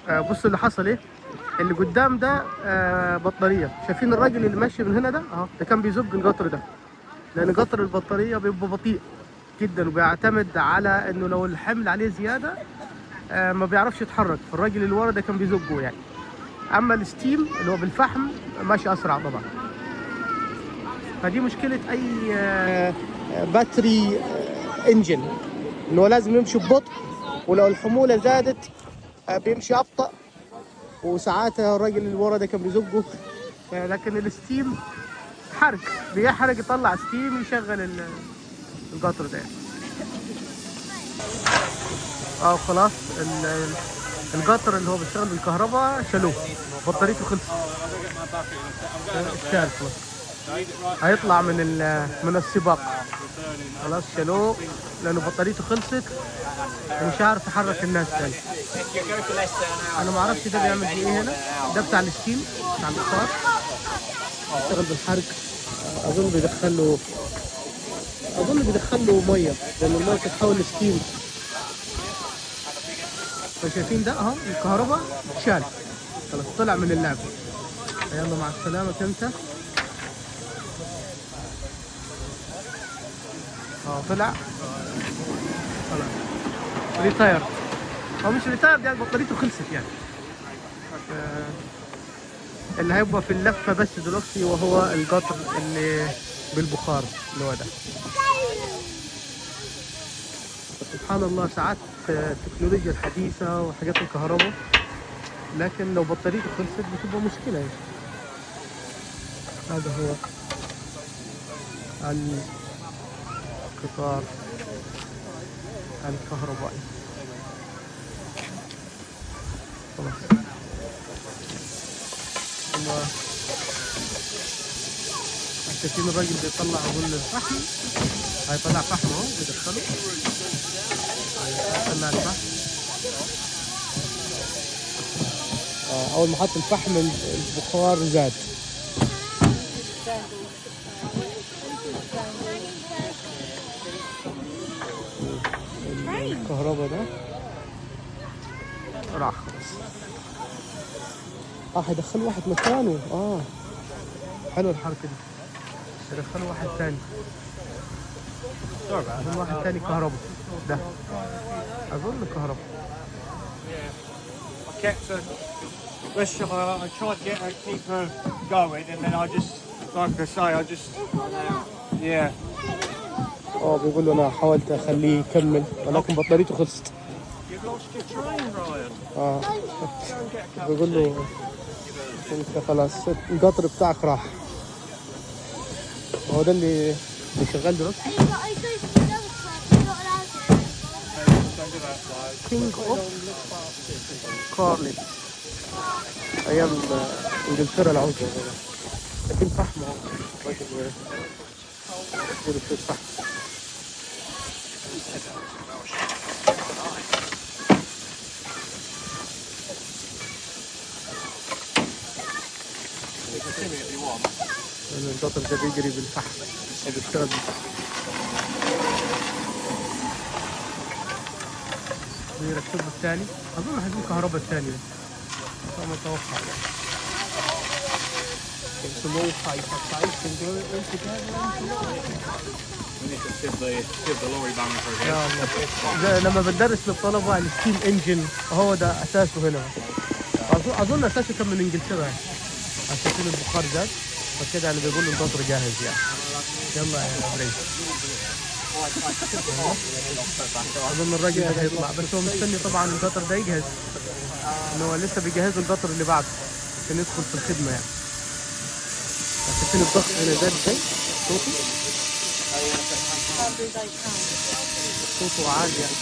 بصوا اللي حصل ايه. اللي قدام ده بطاريه. شايفين الراجل اللي ماشي من هنا ده اهو، ده كان بيزق القطر ده، لان قطر البطاريه بيبقى بطيء جدا وبيعتمد على انه لو الحمل عليه زياده ما بيعرفش يتحرك. فالراجل اللي ورا ده كان بيزقه يعني. اما الستيم اللي هو بالفحم ماشي اسرع طبعا. فدي مشكله اي باتري انجن، انه لازم يمشي ببطء، ولو الحموله زادت بيمشي ابطا. وساعات الراجل اللي ورا ده كان بيزقه. لكن الستيم حرق، بيحرق يطلع ستيم يشغل القطر ده. خلاص القطر اللي هو بيشتغل بالكهرباء شالوه، بطاريته خلصت. اشتغل خلاص، هيطلع من السباق. خلاص شالوه لانه بطاريته خلصت ومش عارف يحرك الناس تاني. انا ما اعرفش ده بيعمل فيه ايه هنا. ده بتاع الستيم بتاع البخار، بيشتغل بالحرق. اظن بيدخل له ميه، لان الميه تتحول لستيم. فشايفين ده اهو الكهرباء شال، خلاص طلع من اللعبه. يلا مع السلامه انت. طلع خلاص ريتاير. هو مش ريتاير، يعني بطاريته خلصت يعني. اللي هيبقى في اللفه بس دلوقتي وهو القطر اللي بالبخار اللي هو ده. سبحان الله، ساعات التكنولوجيا الحديثه وحاجات الكهرباء، لكن لو بطاريته خلصت بتبقى مشكله يعني. هذا هو القطار الكهربائي. خلاص شايفين الراجل بيطلع اظن الفحم. هيطلع فحم اهو بيدخله. هيطلع الفحم. اول ما حط الفحم البخار زاد. الكهرباء ده راح خلاص. هيدخلوا واحد مكانه. حلو الحركة دي. يدخلوا واحد ثاني. أظن واحد ثاني كهرباء. ده أظن كهرباء. I tried to keep her going, and then I just, like I say, yeah. بيقول له أنا حاولت أخليه يكمل ولكن بطاريته خلصت. You've lost your train, Ryan. بيقول له أنت خلاص القطر بتاعك راح. هو ده اللي شغال دلوقتي. كينج اوف كارلين ايام انجلترا العودة. لكن فحم اهو الراجل يقول في الفحم. القطر ده بيجري بالفحم او بيشتغل بالفحم. بيركبوا الثاني. اظن هجيب كهرباء الثاني ده. ما اتوقع يعني. لما بدرس للطلبه الستيم انجن هو ده اساسه هنا. اظن اساسه كان من انجلترا يعني. عشان البخار زاد فكده يعني بيقول القطر جاهز يعني. يلا يا بريد. اظن الراجل ده هيطلع، بس هو مستني طبعا القطر ده يجهز، انه هو لسه بيجهزوا القطر اللي بعده عشان يدخل في الخدمه يعني. شايفين الضغط هنا زاد ازاي؟ صوته عالي يعني.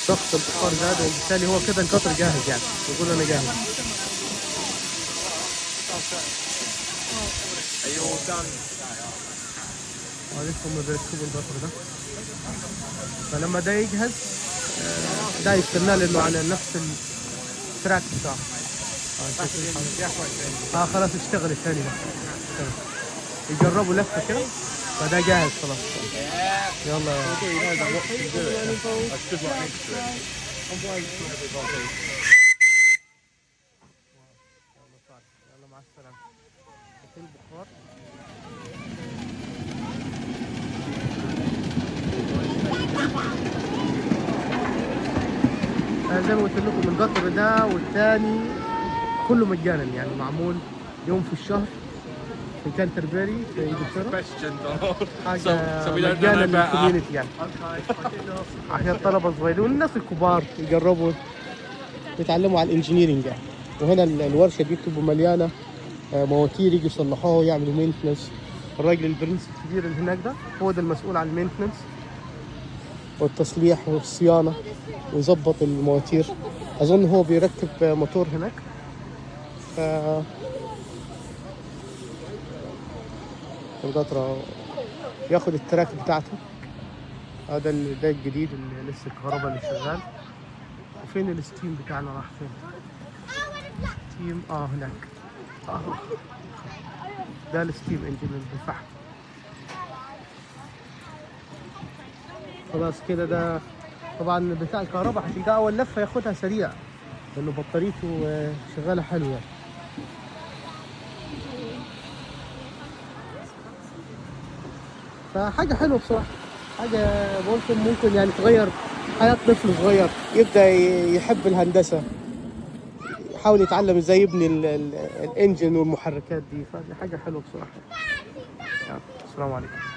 ضغط البخار زاد وبالتالي هو كده القطر جاهز يعني. يقول انا جاهز. لسه هم بيركبوا القطر ده. فلما ده يجهز ده يستناه لانه على نفس التراك بتاعه. خلاص اشتغل الثاني ده. يجربوا لفه كده فده جاهز خلاص. يلا يلا مع السلامة. في البخار. زي ما قلت لكم القطر ده والتاني كله مجانا، يعني معمول يوم في الشهر في كانتربري في انجلترا. حاجة مجانا للكوميونتي يعني. عشان الطلبة الصغيرين والناس الكبار يجربوا يتعلموا على الانجينيرنج يعني. وهنا الورشة دي بتبقى مليانة مواتير يجي يصلحوها ويعملوا مينتنس. الراجل البرنس الكبير اللي هناك ده هو ده المسؤول عن المينتنس والتصليح والصيانة ويظبط المواتير. أظن هو بيركب موتور هناك. القطرة ياخد التراك بتاعته. هذا ده الجديد اللي لسه الكهرباء اللي شغال. وفين الستيم بتاعنا راح فين؟ ستيم هناك. ده الستيم انجن بالفحم. خلاص كده ده طبعا بتاع الكهرباء هتلقاه اول لفه ياخدها سريع لانه بطاريته شغاله حلو يعني. فحاجه حلوه بصراحه. حاجه ممكن يعني تغير حياه طفل صغير يبدا يحب الهندسه، يحاول يتعلم ازاي يبني الانجن والمحركات دي. فدي حاجه حلوه بصراحه. السلام عليكم.